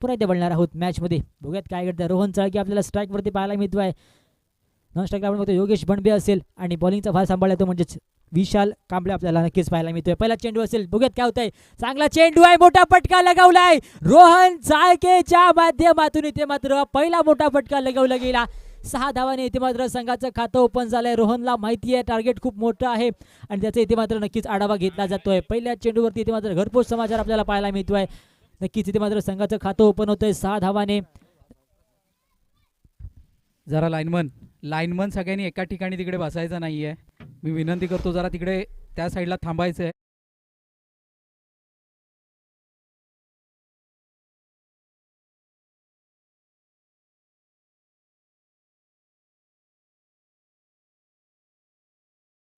पुन्हा एकदा बोलणार आहोत मॅचमध्ये. बघूयात काय घडतं. रोहन चाळके आपल्याला स्ट्राईकवरती पाहायला मिळतोय. नॉन स्ट्राईकला आपण बघतो योगेश बंडवे असेल आणि बॉलिंगचा भार सांभाळला तो म्हणजेच विशाल कांबळे आपल्याला नक्कीच पाहायला मिळतोय. पहिला चेंडू असेल, बघूयात काय होतंय. चांगला चेंडू आहे, मोठा फटका लगावलाय रोहन चाळकेच्या माध्यमातून. इथे मात्र पहिला मोठा फटका लगावला गेला 6 धावाने. इथे मात्र संघाचं खातं ओपन झालंय. रोहनला माहिती आहे टार्गेट खूप मोठं आहे आणि त्याचा इथे मात्र नक्कीच आढावा घेतला जातोय. पहिल्या चेंडूवरती इथे मात्र घरपोच समाचार आपल्याला पाहायला मिळतोय. नक्कीच इथे मात्र संघाचं खातं ओपन होतंय 6 धावाने. जरा लाईनमन सगळ्यांनी एका ठिकाणी तिकडे बसायचं नाहीये. मी विनंती करतो जरा तिकडे त्या साईडला थांबायचं आहे.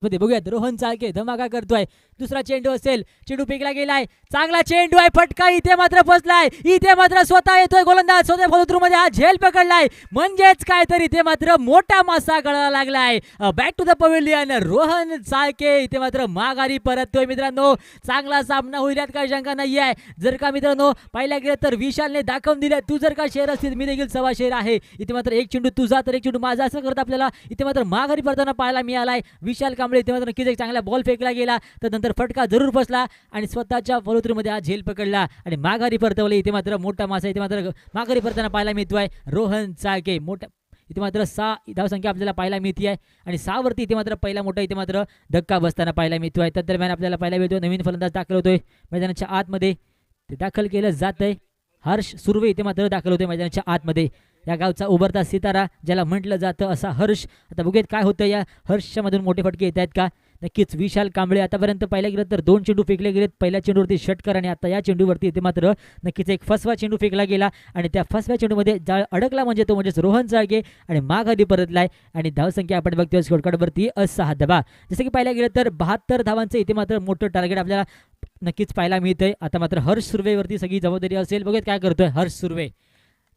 बघूयात रोहन चाळके धमाका करतोय. दुसरा चेंडू असेल, चेंडू फेकला गेलाय, चांगला चेंडू आहे, फटका इथे मात्र फसलाय. इथे मात्र स्वतः येतोय गोलंदाज, स्वतः फलंदाज हा झेल पकडलाय म्हणजेच काय तर इथे मात्र मोठा मासा गळायला लागलाय. Back to the pavilion Rohan Chalke इथे मात्र माघारी परततोय. मित्रांनो चांगला सामना होईल यात काही शंका नाही आहे. जर का मित्रांनो पाहिल्या गेलं तर विशालने दाखवून दिले तू जर का शेअर असतील मी देखील 1.25 शेअर आहे. इथे मात्र एक चेंडू तुझा तर एक चेंडू माझा असं करत आपल्याला इथे मात्र माघारी परताना पाहायला मिळालाय. विशाल कांबळे इथे मात्र नक्कीच एक चांगला बॉल फेकला गेला तर नंतर फटका जरूर फसला आणि स्वतःच्या फलोत्रीमध्ये हा झेल पकडला आणि माघारी परतवले. इथे मात्र मोठा मासा इथे मात्र माघारी परताना पाहायला मिळतोय रोहन चाळके. मोठा इथे मात्र 6 धावसंख्या आपल्याला पाहायला मिळते आहे आणि 6 वरती इथे मात्र पहिला मोठा इथे मात्र धक्का बसताना पाहायला मिळतोय. त्या दरम्यान आपल्याला पाहायला मिळतोय नवीन फलंदाज दाखल होतोय मैदानाच्या आतमध्ये. ते दाखल केलं जात आहे. हर्ष सुर्वे इथे मात्र दाखल होतोय मैदानाच्या आतमध्ये. या गावचा उभरता सितारा ज्याला म्हटलं जातं असा हर्ष. आता बघूयात काय होतं या हर्षमधून मोठे फटके येत आहेत का. नक्कीच विशाल कांबळे आतापर्यंत पाहिलं गेलं तर 2 चेंडू फेकले गेलेत. पहिल्या चेंडूवरती षटकर आणि आता या चेंडूवरती इथे मात्र नक्कीच एक फसवा चेंडू फेकला गेला आणि त्या फसव्या चेंडूमध्ये जाळ अडकला म्हणजे तो म्हणजेच रोहन चाळके आणि माघारी परतलाय आणि धावसंख्या आपण बघतोय स्कोरकार्डवरती 6 धावा. जसं की पाहिलं गेलं तर 72 धावांचं इथे मात्र मोठं टार्गेट आपल्याला नक्कीच पाहायला मिळतंय. आता मात्र हर्ष सुर्वेवरती सगळी जबाबदारी असेल. बघूयात काय करतोय हर्ष सुर्वे.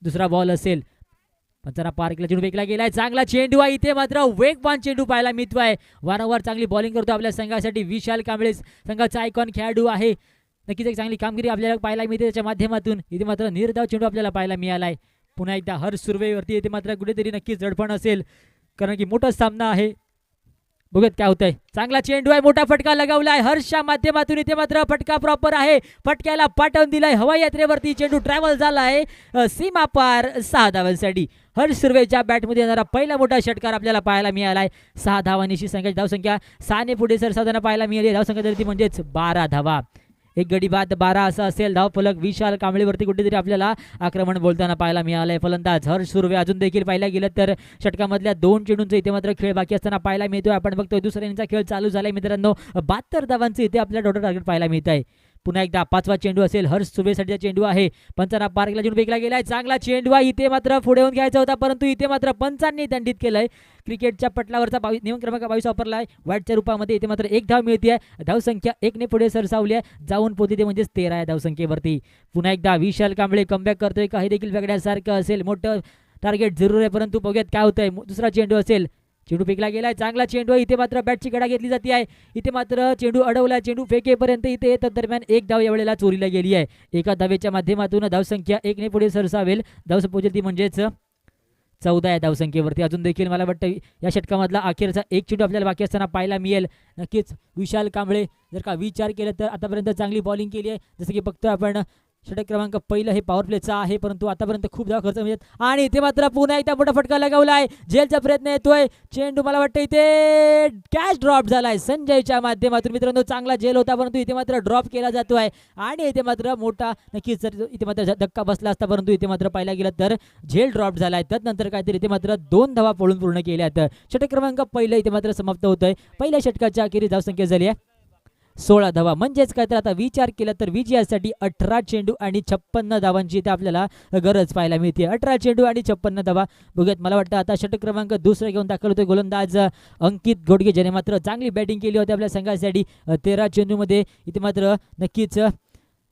दुसरा बॉल असेल, पंचाना पार्कला चेंडू फेकला गेलाय, चांगला चेंडू आहे. इथे मात्र वेगवान चेंडू पाहायला मिळतोय. वारंवार चांगली बॉलिंग करतो आपल्या संघासाठी विशाल कांबळे, संघाचा आयकॉन खेळाडू आहे. नक्कीच एक चांगली कामगिरी आपल्याला पाहायला मिळते त्याच्या माध्यमातून. इथे मात्र निर्धाव चेंडू आपल्याला पाहायला मिळालाय. पुन्हा एकदा हर्ष सुर्वेवरती इथे मात्र कुठेतरी नक्कीच दडपण असेल कारण की मोठा सामना आहे. बघत काय होतंय. चांगला चेंडू आहे, मोठा फटका लगावलाय हर्षच्या माध्यमातून. इथे मात्र फटका प्रॉपर आहे, फटक्याला पाठवून दिलाय. हवाई यात्रेवरती चेंडू ट्रॅव्हल झालाय सीमा पार 6 धावांसाठी. हर्ष सुर्वेच्या बॅटमध्ये येणारा पहिला मोठा षटकार आपल्याला पाहायला मिळालाय. 6 धावांची धावसंख्या 6 ने पुढे सरसावताना पाहायला मिळाली. धावसंख्या तरी म्हणजेच 12 धावा. एक गडी बाद 12 असं असेल धावफलक. विशाल कांबळेवरती कुठेतरी आपल्याला आक्रमण बोलताना पाहायला मिळालंय. फलंदाज हर्ष सुर्वे. अजून देखील पाहायला गेलं तर षटकामधल्या 2 चेंडूंचा इथे मात्र खेळ बाकी असताना पाहायला मिळतोय. आपण बघतोय दुसऱ्या इनिंगचा खेळ चालू झालाय मित्रांनो. 72 धावांचं इथे आपल्याला टोटल टार्गेट पाहायला मिळत आहे. पुन्हा एकदा 5वा चेंडू असेल, हर्ष सुर्वेसाठीचा चेंडू आहे. पंचांना पार्कला चेंडू फेकला गेलाय, चांगला चेंडू आहे. इथे मात्र पुढे येऊन घ्यायचा होता परंतु इथे मात्र पंचांनी दंडित केलंय. क्रिकेटच्या पटलावरचा नियम क्रमांक 22 वापरलाय वाईटच्या रूपामध्ये. इथे मात्र 1 धाव मिळते. धावसंख्या 1 ने पुढे सरसावली आहे, जाऊन पोहोचते म्हणजेच 13 या धावसंख्येवरती. पुन्हा एकदा विशाल कांबळे कमबॅक करतोय. काही देखील वेगळ्यासारखं असेल, मोठं टार्गेट जरूर आहे परंतु बघूयात काय होतंय. दुसरा चेंडू असेल, चेंडू फेकला गेलाय, चांगला चेंडू. इथे मात्र बॅटची गडा घेतली जाते आहे. इथे मात्र चेंडू अडवला, चेंडू फेकेपर्यंत इथे येत दरम्यान 1 धाव यावेळेला चोरीला गेली आहे. एका धावेच्या माध्यमातून धावसंख्या 1 ने पुढे सरसावेल. धावस पोहोचेल ती म्हणजेच 14 या धावसंख्येवरती. अजून देखील मला वाटतं या षटकामधला अखेरचा एक चेंडू आपल्याला बाकी असताना पाहायला मिळेल. नक्कीच विशाल कांबळे जर का विचार केला तर आतापर्यंत चांगली बॉलिंग केली आहे. जसं की बघतोय आपण षटक क्रमांक पहिलं हे पॉवर प्लेचा आहे, परंतु आतापर्यंत खूप धावा खर्च मिळत आणि इथे मात्र पुन्हा एकदा मोठा फटका लगावला आहे. झेलचा प्रयत्न येतोय. चेंडू मला वाटतं इथे कॅच ड्रॉप झालाय संजयच्या माध्यमातून. मित्रांनो चांगला झेल होता, परंतु इथे मात्र ड्रॉप केला जातोय आणि इथे मात्र मोठा नक्कीच जर इथे मात्र धक्का बसला असता, परंतु इथे मात्र पाहायला गेलं तर झेल ड्रॉप झालाय. त्यानंतर काहीतरी इथे मात्र 2 धावा पळून पूर्ण केल्यात. षटक क्रमांक पहिलं इथे मात्र समाप्त होतोय. पहिल्या षटकाच्या अखेरी धावसंख्या झाली आहे 16 धावा. म्हणजेच काय तर आता विचार केला तर विजयासाठी 18 चेंडू आणि 56 धावांची इथे आपल्याला गरज पाहायला मिळते. 18 चेंडू आणि 56 धावा. बघूयात, मला वाटतं आता षटक क्रमांक दुसरा घेऊन दाखल होतोय गोलंदाज अंकित घोडगे, ज्याने मात्र चांगली बॅटिंग केली होती आपल्या संघासाठी. 13 चेंडूमध्ये इथे मात्र नक्कीच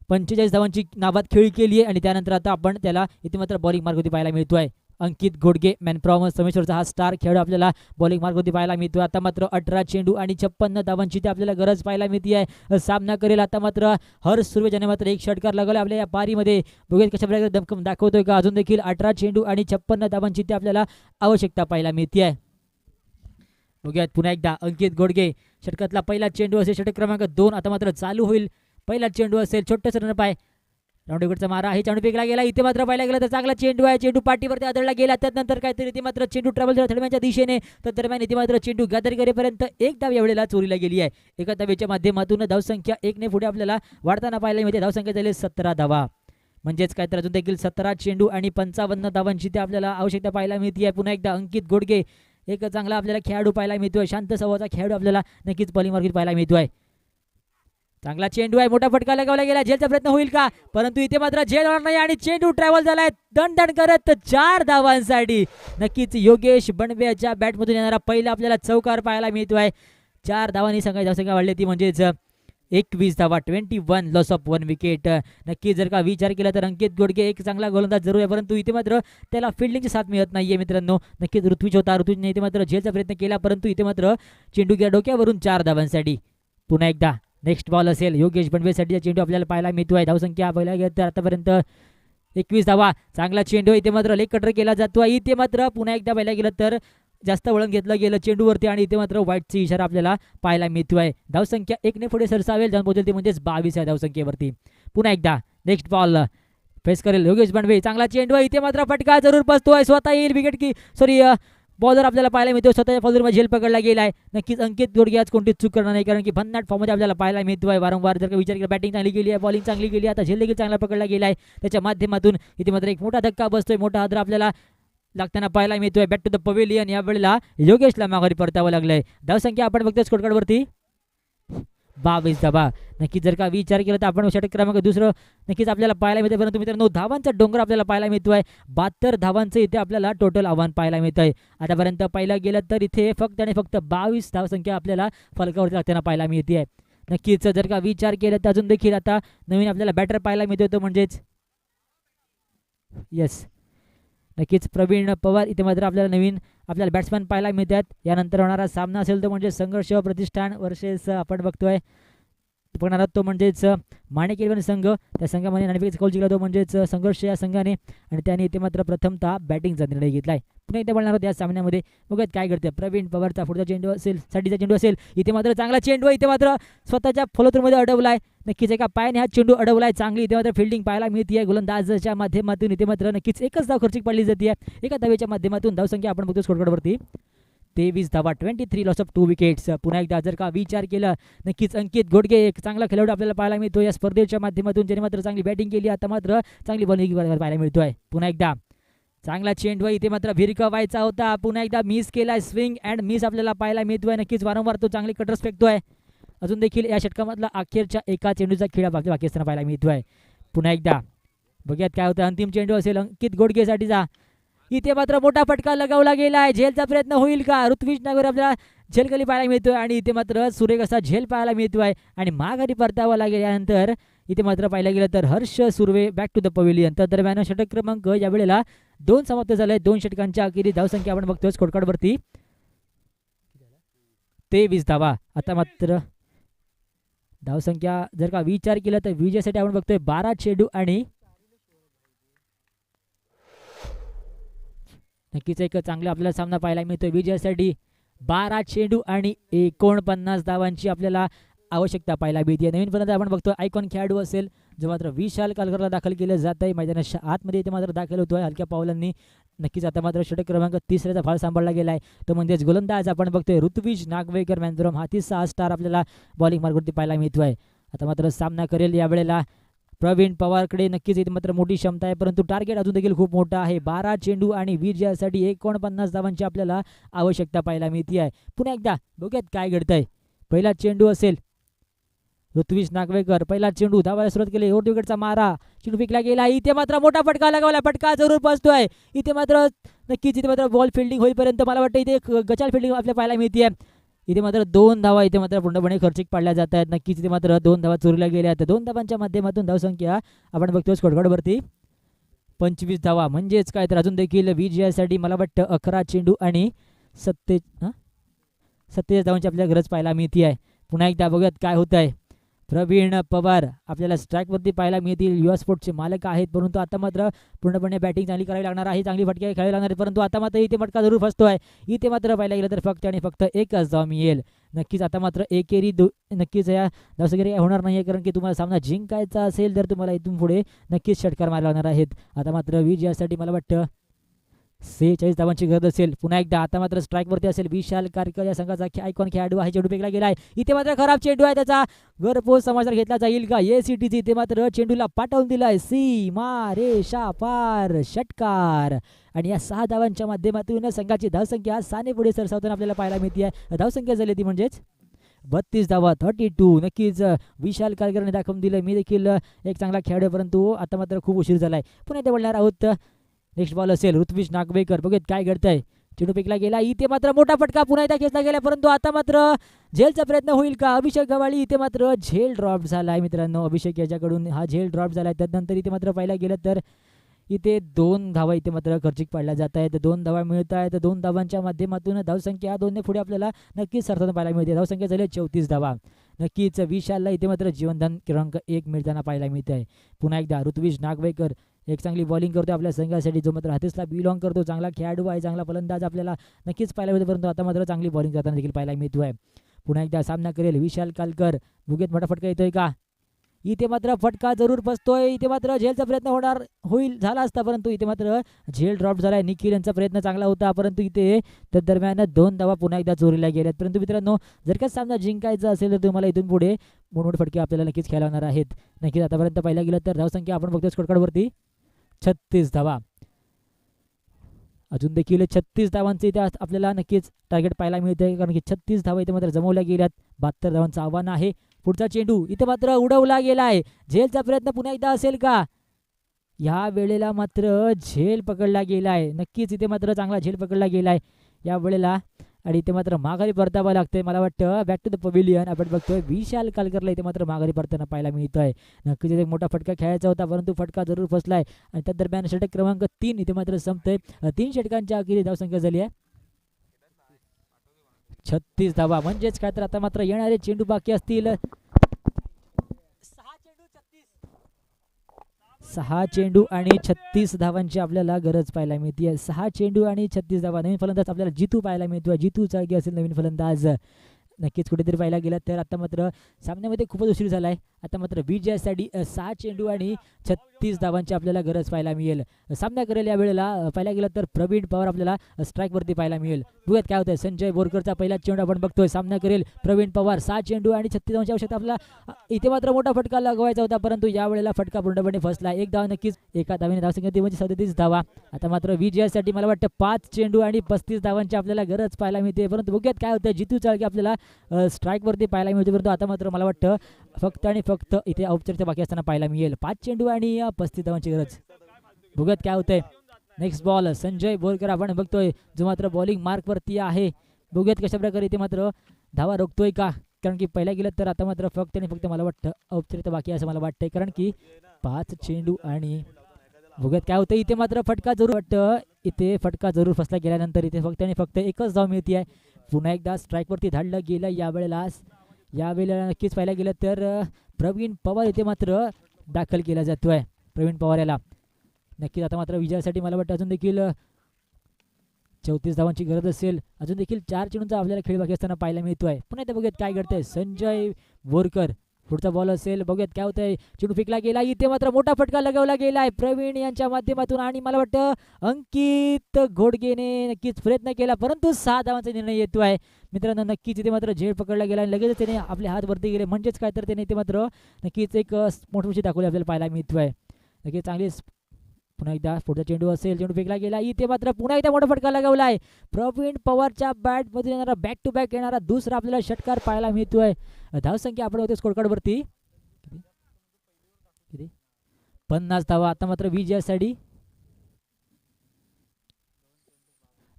45 धावांची नाबाद खेळी केली आहे आणि त्यानंतर आता आपण त्याला इथे मात्र बॉलिंग मार्ग होती पाहायला मिळतोय. अंकित घोडगे मॅन फ्रॉम समेश्वरचा हा स्टार खेळाडू आपल्याला बॉलिंग मार्ग होती पाहायला मिळतो. आता मात्र 18 चेंडू आणि 56 धावांची ते आपल्याला गरज पाहायला मिळते आहे. सामना करेल आता मात्र हर्ष सुर्वे, ज्याने मात्र एक षटकार लगावला आपल्या या पारीमध्ये. बघूया कशा प्रकारे दमखम दाखवतोय का. अजून देखील 18 चेंडू आणि 56 धावांची ते आपल्याला आवश्यकता पाहायला मिळते आहे. बघूयात पुन्हा एकदा अंकित घोडगे. षटकातला पहिला चेंडू असेल षटक क्रमांक 2. आता मात्र चालू होईल. पहिला चेंडू असेल, छोटंसं रन पाय, राऊंडविकेटचा मारा आहे. चेंडू फेकला गेला. इथे मात्र पाहायला गेला तर चांगला चेंडू आहे. चेंडू पाठीवरती आदळला गेला. त्यानंतर काहीतरी इथे मात्र चेंडू ट्रॅव्हल झाला थडम्यांच्या दिशेने. तर दरम्यान इथे मात्र चेंडू गॅदर करेपर्यंत एक धाव यावेळेला चोरीला गेली आहे. एका धावेच्या माध्यमातून धावसंख्या 1 ने पुढे आपल्याला वाढताना पाहायला मिळते. धावसंख्या झाली 17 धावा. म्हणजेच काय तर अजून देखील 17 चेंडू आणि 55 धावांची ते आपल्याला आवश्यकता पाहायला मिळते आहे. पुन्हा एकदा अंकित घोडगे एक चांगला आपल्याला खेळाडू पाहायला मिळतोय. शांत स्वभावाचा खेळाडू आपल्याला नक्कीच बॉलिंग मार्गित पाहायला मिळतोय. चांगला चेंडू आहे, मोठा फटका लगावला गेला. झेलचा प्रयत्न होईल का, परंतु इथे मात्र झेल होणार नाही आणि चेंडू ट्रॅव्हल झालाय दणदण करत 4 धावांसाठी. नक्कीच योगेश बंडवेच्या बॅटमधून येणारा पहिला आपल्याला चौकार पाहायला मिळतोय. 4 धावांनी धावसंख्या वाढली ती म्हणजेच 21 धावा. 21 लॉस ऑफ 1 विकेट. नक्की जर का विचार केला तर अंकित घोडगे एक चांगला गोलंदाज जरूर आहे, परंतु इथे मात्र त्याला फिल्डिंगची साथ मिळत नाहीये मित्रांनो. नक्कीच ऋत्विज होता, ऋत्विजने इथे मात्र झेलचा प्रयत्न केला, परंतु इथे मात्र चेंडू गेला डोक्यावरून 4 धावांसाठी. पुन्हा एकदा नेक्स्ट बॉल असेल योगेश बंडवेसाठी. चेंडू आपल्याला पाहायला मिळतोय. धावसंख्या पाहायला गेलं तर आतापर्यंत 21 धावा. चांगला चेंडू इथे मात्र लेग कटर केला जातो. इथे मात्र पुन्हा एकदा पाहायला गेलं तर जास्त वळण घेतलं गेलं चेंडूवरती आणि इथे मात्र व्हाईटची इशारा आपल्याला पाहायला मिळतोय. धावसंख्या 1 ने पुढे सरसावेल, जाऊन पोहोचेल ती म्हणजेच 22 आहे धावसंख्येवरती. पुन्हा एकदा नेक्स्ट बॉल फेस करेल योगेश बंडवे. चांगला चेंडू इथे मात्र फटका जरूर बसतोय. स्वतः येईल विकेट की बॉलर आपल्याला पाहायला मिळतो. स्वतःच्या फॉलोअरमध्ये झेल पकडला गेलाय. नक्कीच अंकित घोडगे आज कोणतीच चूक करणार नाही, कारण की भन्नाट फॉर्ममध्ये आपल्याला पाहायला मिळतोय. वारंवार जर का विचार केला बॅटिंग चांगली केली आहे, बॉलिंग चांगली केली आहे, आता झेल देखील चांगला पकडला गेलाय. त्याच्या माध्यमातून इथे मात्र एक मोठा धक्का बसतोय. मोठा हादरा आपल्याला लागताना पाहायला मिळतोय. Back to the pavilion. या वेळेला योगेशला माघारी परतावं लागलंय. धावसंख्या आपण बघतोय स्कोरकार्डवरती 22 धावा. नक्कीच जर का विचार केला तर आपण षटक क्रमांक दुसरं नक्कीच आपल्याला पाहायला मिळते, परंतु मित्रांनो धावांचा डोंगर आपल्याला पाहायला मिळतोय. 72 धावांचं इथे आपल्याला टोटल आव्हान पाहायला मिळतंय. आतापर्यंत पाहिलं गेलं तर इथे फक्त आणि फक्त 22 धावसंख्या आपल्याला फलकावरती लागताना पाहायला मिळते. नक्कीच जर का विचार केला तर अजून देखील आता नवीन आपल्याला बॅटर पाहायला मिळतो, तो म्हणजेच येस नक्कीच प्रवीण पवार. इथे मात्र आपल्याला नवीन आपल्याला बॅट्समॅन पाहायला मिळतात. यानंतर होणारा सामना असेल तो म्हणजे संघर्ष प्रतिष्ठान वर्सेस आपण बघतोय बघणार आहोत तो म्हणजेच माणिक इलेव्हन संघ. त्या संघामध्ये नाणेफेकीचा कौल जिंकला तो म्हणजेच संघर्ष या संघाने, आणि त्याने इथे मात्र प्रथमतः बॅटिंगचा निर्णय घेतलाय. पुन्हा इथे बोलणार आहोत या सामन्यामध्ये. बघत काय करते प्रवीण पवारचा पुढचा चेंडू असेल, साठीचा चेंडू असेल. इथे मात्र चांगला चेंडू इथे मात्र स्वतःच्या फॉलोथ्रूमध्ये अडवलाय. नक्कीच एका पायाने हा चेंडू अडवलाय. चांगली इथे मात्र फिल्डिंग पाहायला मिळते गोलंदाजच्या माध्यमातून. इथे मात्र नक्कीच एकच धाव खर्चिक पडली जाते. एका धावेच्या माध्यमातून धावसंख्या आपण बघतो स्कोरकार्डवरती 23 धावा. 23 लॉस ऑफ 2 विकेट्स. पुन्हा एकदा जर का विचार केला नक्कीच अंकित घोडगे एक चांगला खेळाडू आपल्याला पाहायला मिळतो या स्पर्धेच्या माध्यमातून, ज्याने मात्र चांगली बॅटिंग केली. आता मात्र चांगली बॉलिंग पाहायला मिळतोय. पुन्हा एकदा चांगला चेंडू इथे मात्र भिरकवायचा होता, पुन्हा एकदा मिस केलाय. स्विंग अँड मिस आपल्याला पाहायला मिळतोय. नक्कीच वारंवार तो चांगले कटर्स फेकतोय. अजून देखील या षटकामधला अखेरच्या एका चेंडूचा खेळ बाकी असताना पाहायला मिळतोय. पुन्हा एकदा बघूयात काय होतं. अंतिम चेंडू असेल अंकित घोडगेसाठीचा. इथे मात्र मोठा फटका लगावला गेलाय. झेलचा प्रयत्न होईल का. ऋत्विज नगर आपल्याला झेलखाली पाहायला मिळतोय आणि इथे मात्र सुरेख असा झेल पाहायला मिळतोय आणि माघारी परतावा लागेल्यानंतर इथे मात्र पाहिलं गेलं तर Harsh Surve back to the pavilion. तर दरम्यान षटक क्रमांक या वेळेला 2 समाप्त झाले. 2 षटकांच्या अखेरी धावसंख्या आपण बघतोय स्कोरकार्डवरती 23 धावा. आता मात्र धावसंख्या जर का विचार केला तर विजयासाठी आपण बघतोय 12 चेंडू आणि नक्कीच एक चांगला आपल्याला सामना पाहायला मिळतोय विजयासाठी. 12 चेंडू आणि 49 धावांची आपल्याला आवश्यकता पाहायला मिळते. नवीन फलंदाज आपण बघतोय आयकॉन खेळाडू असेल जो मात्र विशाल कालकरला दाखल केलं जात आहे मैदानाच्या आतमध्ये. इथे मात्र दाखल होतोय हलक्या पावलांनी. नक्कीच आता मात्र षटक क्रमांक 3चा फाळ सांभाळला गेलाय. तो म्हणजेच गोलंदाज आपण बघतोय ऋत्विज नागवेकर मॅनफ्रॉम हा 3 स्टार आपल्याला बॉलिंग मार्गवरती पाहायला मिळतोय. आता मात्र सामना करेल यावेळेला प्रवीण पवारकडे. नक्कीच इथे मात्र मोठी क्षमता आहे परंतु टार्गेट अजून देखील खूप मोठा आहे. 12 चेंडू आणि विजयासाठी 49 धावांची आपल्याला आवश्यकता पाहायला मिळते आहे. पुन्हा एकदा बघूयात काय घडतंय. पहिला चेंडू असेल ऋत्विज नागवेकर. पहिला चेंडू धावायला सुरुवात केली. ओव्हर विकेटचा मारा. चेंडू फेकला गेला. इथे मात्र मोठा फटका लगावला. फटका जरूर बसतोय. इथे मात्र नक्कीच इथे मात्र बॉल फिल्डिंग होईपर्यंत मला वाटतं इथे एक गचाल फिल्डिंग आपल्याला पाहायला मिळते. इथे मात्र 2 धावा इथे मात्र पूर्णपणे खर्चिक पाडल्या जात आहेत. नक्कीच इथे मात्र 2 धावा चोरीला गेल्या आहेत. 2 धावांच्या माध्यमातून धावसंख्या आपण बघतोय स्कोरकार्डवरती 25 धावा. म्हणजेच काय तर अजून देखील विजयासाठी मला वाटतं 11 चेंडू आणि 27 धावांची आपल्याला गरज पाहायला मिळते आहे. पुन्हा एकदा बघूयात काय होत आहे. प्रवीण पवार आपल्याला स्ट्राईकवरती पाहायला मिळतील. युवा स्पोर्ट्सचे मालक आहेत परंतु आता मात्र पूर्णपणे बॅटिंग चांगली करावी लागणार आहे. चांगली फटके खेळावी लागणार आहे परंतु आता मात्र इथे फटका जरूर फसतोय. इथे मात्र पाहायला गेलं तर फक्त आणि फक्त एकच धाव मिळेल. नक्कीच आता मात्र एकेरी नक्कीच या धावसंख्या होणार नाही कारण की तुम्हाला सामना जिंकायचा असेल तर तुम्हाला इथून पुढे नक्कीच षटकार मारायला लागणार आहेत. आता मात्र विजयासाठी मला वाटतं 46 धावांची गरज असेल. पुन्हा एकदा आता मात्र स्ट्राईकवरती असेल विशाल कारकर या संघाचा आयकॉन खेळाडू आहे. चेंडू फेकला गेलाय. इथे मात्र खराब चेंडू आहे. त्याचा घरपोच समाचार घेतला जाईल का. एसीटीची इथे मात्र चेंडूला पाठवून दिलाय. सीमा रेषा पार षटकार. आणि या 6 धावांच्या माध्यमातून संघाची धावसंख्या साने पुढे सरसावताना आपल्याला पाहायला मिळते आहे. धावसंख्या झाली ती म्हणजेच 32 धावा 32. नक्कीच विशाल कारकरने दाखवून दिलं मी देखील एक चांगला खेळाडू परंतु आता मात्र खूप उशीर झालाय. पुन्हा ते बोलणार आहोत. नेक्स्ट बॉल असेल ऋत्विज नागवेकर. बघूयात काय घडतंय. चेंडू फेकला गेला. इथे मात्र मोठा फटका पुन्हा एकदा खेचला गेला परंतु आता मात्र झेलचा प्रयत्न होईल का. अभिषेक गव्हाळी इथे मात्र झेल ड्रॉप झालाय मित्रांनो. अभिषेक याच्याकडून हा झेल ड्रॉप झालाय. त्यानंतर इथे मात्र पाहायला गेलं तर इथे 2 धावा इथे मात्र खर्चिक पाडल्या जात आहेत. 2 धावा मिळत आहेत. 2 धावांच्या माध्यमातून धावसंख्या 2 ने पुढे आपल्याला नक्कीच सरसावताना पाहायला मिळते. धावसंख्या झाली 34 धावा. नक्कीच विशालला इथे मात्र जीवनदान क्रमांक 1 मिळताना पाहायला मिळत आहे. पुन्हा एकदा ऋत्विज नागवेकर एक चांगली बॉलिंग करतो आपल्या संघासाठी जो मात्र हातीसला बिलॉंग करतो. चांगला खेळाडू आहे. चांगला फलंदाज आपल्याला नक्कीच पाहायला मिळतो परंतु आता मात्र चांगली बॉलिंग करताना देखील पाहायला मिळतो आहे. पुन्हा एकदा सामना करेल विशाल कालकर. बुगेत मोठा फटका येतोय का. इथे मात्र फटका जरूर बसतोय. इथे मात्र झेलचा प्रयत्न झाला असता परंतु इथे मात्र झेल ड्रॉप झालाय. निखिल यांचा प्रयत्न चांगला होता परंतु इथे त्या दरम्यान 2 धावा पुन्हा एकदा चोरीला गेल्यात. परंतु मित्रांनो जर का सामना जिंकायचा असेल तर तुम्हाला इथून पुढे मोठमोठे फटके आपल्याला नक्कीच खेळायला लागणार आहेत. नक्कीच आतापर्यंत पाहायला गेलं तर धावसंख्या आपण बघतोय स्कोरकार्डवरती 36 धावा. अजून देखील 36 धावांचे इथे आपल्याला नक्कीच टार्गेट पाहायला मिळतंय कारण की 36 धावा इथे मात्र जमवल्या गेल्यात. 72 धावांचं आव्हान आहे. पुढचा चेंडू इथे मात्र उडवला गेलाय. झेलचा प्रयत्न पुन्हा एकदा असेल का. या वेळेला मात्र झेल पकडला गेलाय. नक्कीच इथे मात्र चांगला झेल पकडला गेलाय या वेळेला आणि इथे मात्र माघारी परतावं लागतंय. मला वाटतं बॅक टू द पवेलियन आपण बघतोय विशाल कालकरला इथे मात्र माघारी परताना पाहायला मिळतोय. नक्कीच इथे मोठा फटका खेळायचा होता परंतु फटका जरूर फसलाय आणि त्या दरम्यान षटक क्रमांक 3 इथे मात्र संपतोय. 3 षटकांच्या अखेरी धावसंख्या झाली आहे 36 धावा. म्हणजेच काय तर आता मात्र येणारे चेंडू बाकी असतील 6 चेंडू आणि 36 धावांची आपल्याला गरज पाहायला मिळते. 6 चेंडू आणि 36 धावा. नवीन फलंदाज आपल्याला जितू पाहायला मिळतोय. जितू जागी असेल नवीन फलंदाज. नक्कीच कुठेतरी पाहायला गेलं तर आता मात्र सामन्यामध्ये खूपच उशीर झाला आहे. आता मात्र विजयासाठी 6 चेंडू आणि 36 धावांची आपल्याला गरज पाहायला मिळेल. सामना करेल या वेळेला पाहायला गेलं तर प्रवीण पवार आपल्याला स्ट्राईकवरती पाहायला मिळेल. बघूयात काय होतंय. संजय बोरकरचा पहिला चेंडू आपण बघतोय. सामना करेल प्रवीण पवार. 6 चेंडू आणि 36 धावांची आवश्यकता आपल्याला. इथे मात्र मोठा फटका लगवायचा होता परंतु या वेळेला फटका पूर्णपणे फसला. 1 धाव नक्कीच एका धावेने धावसंख्या ती म्हणजे 37 धावा. आता मात्र विजयासाठी मला वाटतं 5 चेंडू आणि 35 धावांची आपल्याला गरज पाहायला मिळते परंतु बघूयात काय होतं. जितू चाळके आपल्याला स्ट्राईकवरती पाहायला मिळते परंतु आता मात्र मला वाटतं फक्त आणि फक्त इथे औपचारिकता बाकी असताना पाहायला मिळेल. 5 चेंडू आणि 35 धावांची गरज. बघूयात काय होतंय. नेक्स्ट बॉल संजय बोरकर आपण बघतोय जो मात्र बॉलिंग मार्कवरती आहे. बघूयात कशा प्रकारे इथे मात्र धावा रोखतोय का कारण की पहिला गेलं तर आता मात्र फक्त आणि फक्त मला वाटतं औपचारिकता बाकी असं मला वाटतंय कारण की 5 चेंडू आणि बघूयात काय होतं. इथे मात्र फटका जरूर वाटतं. इथे फटका जरूर फसला गेल्यानंतर इथे फक्त आणि फक्त एकच धाव मिळते आहे. पुन्हा एकदा स्ट्राईकवरती धाडलं गेलं यावेळेला नक्कीच पाहायला गेलं तर प्रवीण पवार इथे मात्र दाखल केला जातोय. प्रवीण पवार याला नक्कीच आता मात्र विजयासाठी मला वाटतं अजून देखील 34 धावांची गरज असेल. अजून देखील 4 चेंडूंचा आपल्याला खेळ बाकी असताना पाहायला मिळतो आहे. पुन्हा एकदा बघूयात काय घडतंय. संजय बोरकर पुढचा बॉल असेल, बघूयात काय होतंय. चेंडू फेकला गेला, इथे मात्र मोठा फटका लगावला गेलाय प्रवीण यांच्या माध्यमातून आणि मला वाटतं अंकित घोडगेने नक्कीच प्रयत्न केला, परंतु 6 धावांचा निर्णय येतोय. मित्रांनो नक्कीच इथे मात्र झेड पकडला गेला आणि लगेच त्याने आपले हात वरती गेले, म्हणजेच काय तर त्याने इथे मात्र नक्कीच एक मोठी दाखवली आपल्याला पाहायला मिळतोय. नक्कीच चांगली पुन्हा एकदा पुढचा चेंडू असेल, चेंडू फेकला गेला, इथे मात्र पुन्हा एकदा मोठा फटका लगावलाय. प्रवीण पवारच्या बॅट मधून येणारा बॅक टू बॅक येणारा दुसरा आपल्याला षटकार पाहायला मिळतोय. धावसंख्या आपण होते स्कोर कार्ड वरती 50 धावा. आता मात्र विजयासाठी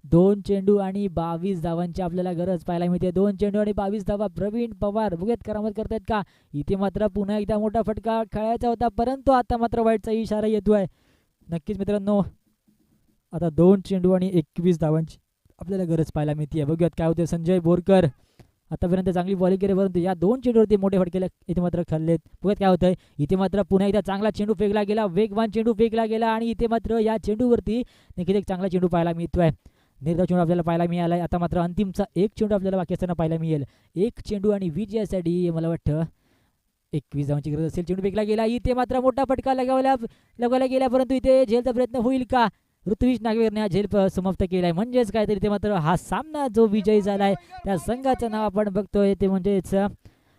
2 चेंडू आणि 22 धावांची आपल्याला गरज पाहायला मिळते. 2 चेंडू आणि 22 धावा. प्रवीण पवार बघूयात करामत करतायत का. इथे मात्र पुन्हा एकदा मोठा फटका खेळायचा होता, परंतु आता मात्र वाईटचा इशारा येतोय. नक्कीच मित्रांनो आता 2 चेंडू आणि 21 धावांची आपल्याला गरज पाहायला मिळते. बघूयात काय होते. संजय बोरकर आतापर्यंत चांगली बॉलिंग केली, परंतु या 2 चेंडूवरती मोठे फटके इथे मात्र खाल्लेत. बघूयात काय होतंय. इथे मात्र पुन्हा एकदा चांगला चेंडू फेकला गेला, वेगवान चेंडू फेकला गेला आणि इथे मात्र या चेंडूवरती नक्कीच एक चांगला चेंडू पाहायला मिळतोय. निर्धाव चेंडू आपल्याला पाहायला मिळालाय. आता मात्र अंतिमचा 1 चेंडू आपल्याला बाकी असताना पाहायला मिळेल. 1 चेंडू आणि विजयासाठी मला वाटतं 21 धावांची गरज असेल. चेंडू फेकला गेला, इथे मात्र मोठा फटका लगावला गेला, परंतु इथे झेलचा प्रयत्न होईल का. ऋत्विज नागवेकरने हा झेल समाप्त केलाय, म्हणजेच काहीतरी ते मात्र हा सामना जो विजयी झालाय त्या संघाचं नाव आपण बघतोय ते म्हणजेच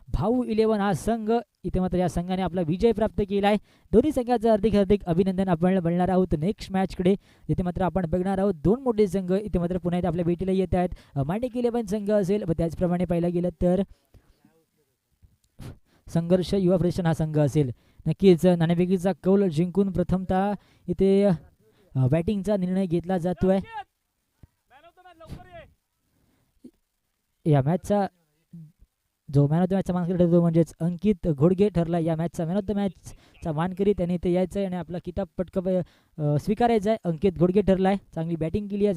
भाऊ 11 हा संघ. इथे मात्र या संघाने आपला विजय प्राप्त केलाय. दोन्ही संघाचं हार्दिक अभिनंदन आपण बघणार आहोत नेक्स्ट मॅचकडे. इथे मात्र आपण बघणार आहोत 2 मोठे संघ इथे मात्र पुन्हा एकदा आपल्या भेटीला येत आहेत. मांडकी 11 संघ असेल, त्याचप्रमाणे पाहायला गेलं तर संघर्ष युवा प्रतिष्ठान हा संघ असेल. नक्कीच नाणेफेकीचा कौल जिंकून प्रथमतः इथे बॅटिंगचा निर्णय घेतला जातोय. या मॅचचा जो मॅन ऑफ द मॅचचा मानकरी ठरतो म्हणजेच अंकित घोडगे ठरला या मॅचचा मॅन ऑफ द मॅचचा मानकरी. त्याने इथे यायचं आहे आणि आपला किताब पटकाव स्वीकारायचा आहे. अंकित घोडगे ठरलाय. चांगली बॅटिंग केली आहे.